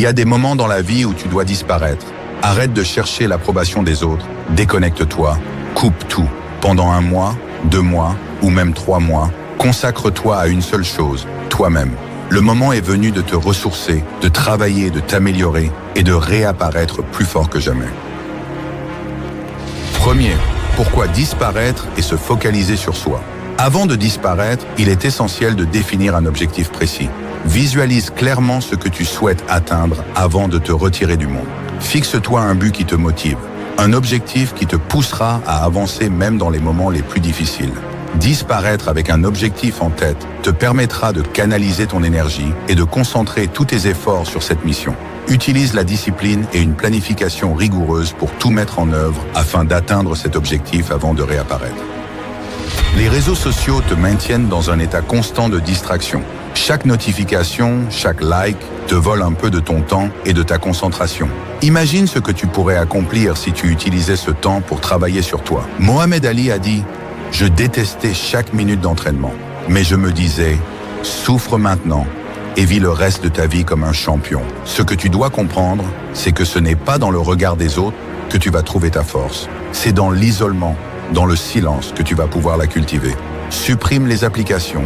Il y a des moments dans la vie où tu dois disparaître. Arrête de chercher l'approbation des autres. Déconnecte-toi. Coupe tout. Pendant 1 mois, 2 mois ou même 3 mois, consacre-toi à une seule chose, toi-même. Le moment est venu de te ressourcer, de travailler, de t'améliorer et de réapparaître plus fort que jamais. Premier, pourquoi disparaître et se focaliser sur soi? Avant de disparaître, il est essentiel de définir un objectif précis. Visualise clairement ce que tu souhaites atteindre avant de te retirer du monde. Fixe-toi un but qui te motive, un objectif qui te poussera à avancer même dans les moments les plus difficiles. Disparaître avec un objectif en tête te permettra de canaliser ton énergie et de concentrer tous tes efforts sur cette mission. Utilise la discipline et une planification rigoureuse pour tout mettre en œuvre afin d'atteindre cet objectif avant de réapparaître. Les réseaux sociaux te maintiennent dans un état constant de distraction. Chaque notification, chaque like te vole un peu de ton temps et de ta concentration. Imagine ce que tu pourrais accomplir si tu utilisais ce temps pour travailler sur toi. Mohamed Ali a dit « Je détestais chaque minute d'entraînement, mais je me disais « Souffre maintenant et vis le reste de ta vie comme un champion. » Ce que tu dois comprendre, c'est que ce n'est pas dans le regard des autres que tu vas trouver ta force. C'est dans l'isolement, dans le silence que tu vas pouvoir la cultiver. Supprime les applications.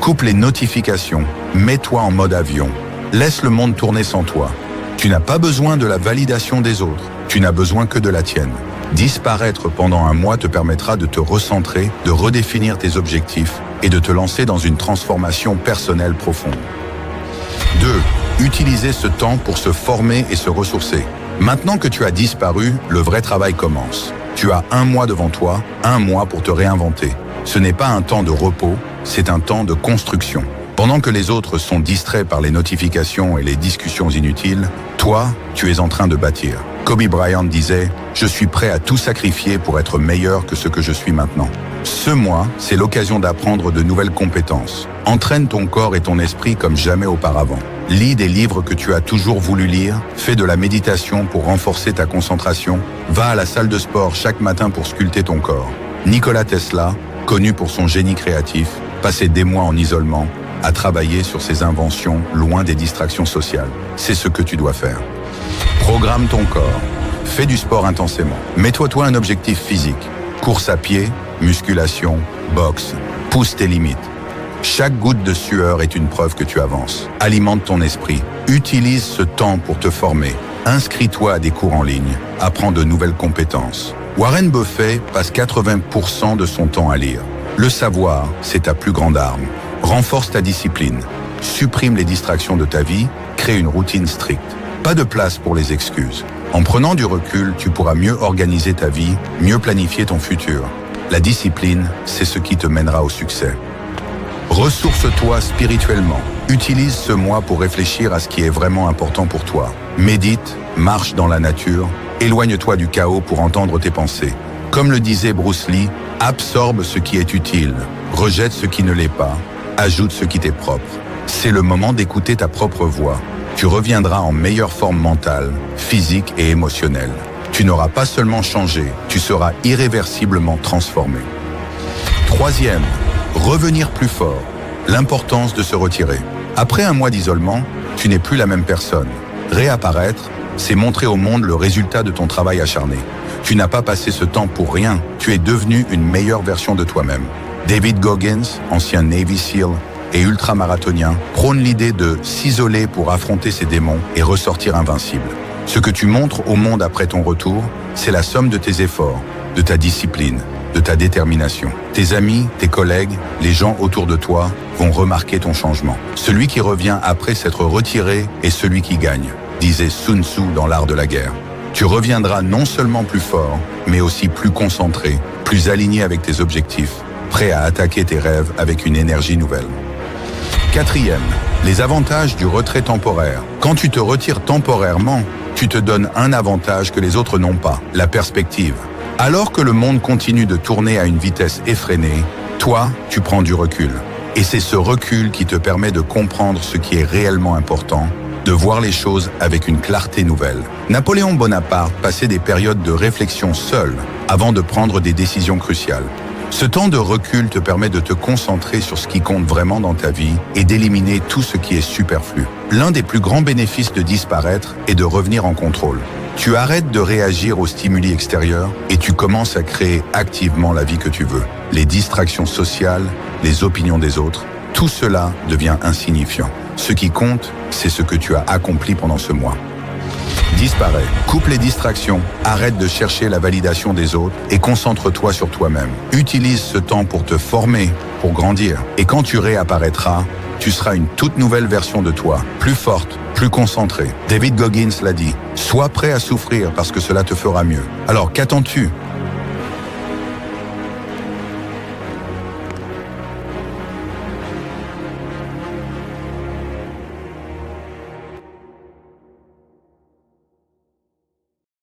Coupe les notifications, mets-toi en mode avion. Laisse le monde tourner sans toi. Tu n'as pas besoin de la validation des autres, tu n'as besoin que de la tienne. Disparaître pendant 1 mois te permettra de te recentrer, de redéfinir tes objectifs et de te lancer dans une transformation personnelle profonde. 2. Utiliser ce temps pour se former et se ressourcer. Maintenant que tu as disparu, le vrai travail commence. Tu as 1 mois devant toi, 1 mois pour te réinventer. Ce n'est pas un temps de repos, c'est un temps de construction. Pendant que les autres sont distraits par les notifications et les discussions inutiles, toi, tu es en train de bâtir. Kobe Bryant disait « Je suis prêt à tout sacrifier pour être meilleur que ce que je suis maintenant ». Ce mois, c'est l'occasion d'apprendre de nouvelles compétences. Entraîne ton corps et ton esprit comme jamais auparavant. Lis des livres que tu as toujours voulu lire, fais de la méditation pour renforcer ta concentration, va à la salle de sport chaque matin pour sculpter ton corps. Nikola Tesla, connu pour son génie créatif, passait des mois en isolement, à travailler sur ses inventions loin des distractions sociales. C'est ce que tu dois faire. Programme ton corps. Fais du sport intensément. Mets-toi un objectif physique. Course à pied, musculation, boxe. Pousse tes limites. Chaque goutte de sueur est une preuve que tu avances. Alimente ton esprit. Utilise ce temps pour te former. Inscris-toi à des cours en ligne. Apprends de nouvelles compétences. Warren Buffett passe 80% de son temps à lire. Le savoir, c'est ta plus grande arme. Renforce ta discipline. Supprime les distractions de ta vie. Crée une routine stricte. Pas de place pour les excuses. En prenant du recul, tu pourras mieux organiser ta vie, mieux planifier ton futur. La discipline, c'est ce qui te mènera au succès. Ressource-toi spirituellement. Utilise ce mois pour réfléchir à ce qui est vraiment important pour toi. Médite, marche dans la nature, éloigne-toi du chaos pour entendre tes pensées. Comme le disait Bruce Lee, absorbe ce qui est utile, rejette ce qui ne l'est pas, ajoute ce qui t'est propre. C'est le moment d'écouter ta propre voix. Tu reviendras en meilleure forme mentale, physique et émotionnelle. Tu n'auras pas seulement changé, tu seras irréversiblement transformé. 3e, revenir plus fort. L'importance de se retirer. Après 1 mois d'isolement, tu n'es plus la même personne. Réapparaître, c'est montrer au monde le résultat de ton travail acharné. Tu n'as pas passé ce temps pour rien, tu es devenu une meilleure version de toi-même. David Goggins, ancien Navy SEAL et ultramarathonien, prône l'idée de s'isoler pour affronter ses démons et ressortir invincible. Ce que tu montres au monde après ton retour, c'est la somme de tes efforts, de ta discipline, de ta détermination. Tes amis, tes collègues, les gens autour de toi vont remarquer ton changement. Celui qui revient après s'être retiré est celui qui gagne, disait Sun Tzu dans l'art de la guerre. Tu reviendras non seulement plus fort, mais aussi plus concentré, plus aligné avec tes objectifs, prêt à attaquer tes rêves avec une énergie nouvelle. 4e, les avantages du retrait temporaire. Quand tu te retires temporairement, tu te donnes un avantage que les autres n'ont pas, la perspective. Alors que le monde continue de tourner à une vitesse effrénée, toi, tu prends du recul. Et c'est ce recul qui te permet de comprendre ce qui est réellement important, de voir les choses avec une clarté nouvelle. Napoléon Bonaparte passait des périodes de réflexion seul avant de prendre des décisions cruciales. Ce temps de recul te permet de te concentrer sur ce qui compte vraiment dans ta vie et d'éliminer tout ce qui est superflu. L'un des plus grands bénéfices de disparaître est de revenir en contrôle. Tu arrêtes de réagir aux stimuli extérieurs et tu commences à créer activement la vie que tu veux. Les distractions sociales, les opinions des autres, tout cela devient insignifiant. Ce qui compte, c'est ce que tu as accompli pendant ce mois. Disparais. Coupe les distractions, arrête de chercher la validation des autres et concentre-toi sur toi-même. Utilise ce temps pour te former, pour grandir. Et quand tu réapparaîtras, tu seras une toute nouvelle version de toi, plus forte, plus concentrée. David Goggins l'a dit, sois prêt à souffrir parce que cela te fera mieux. Alors qu'attends-tu?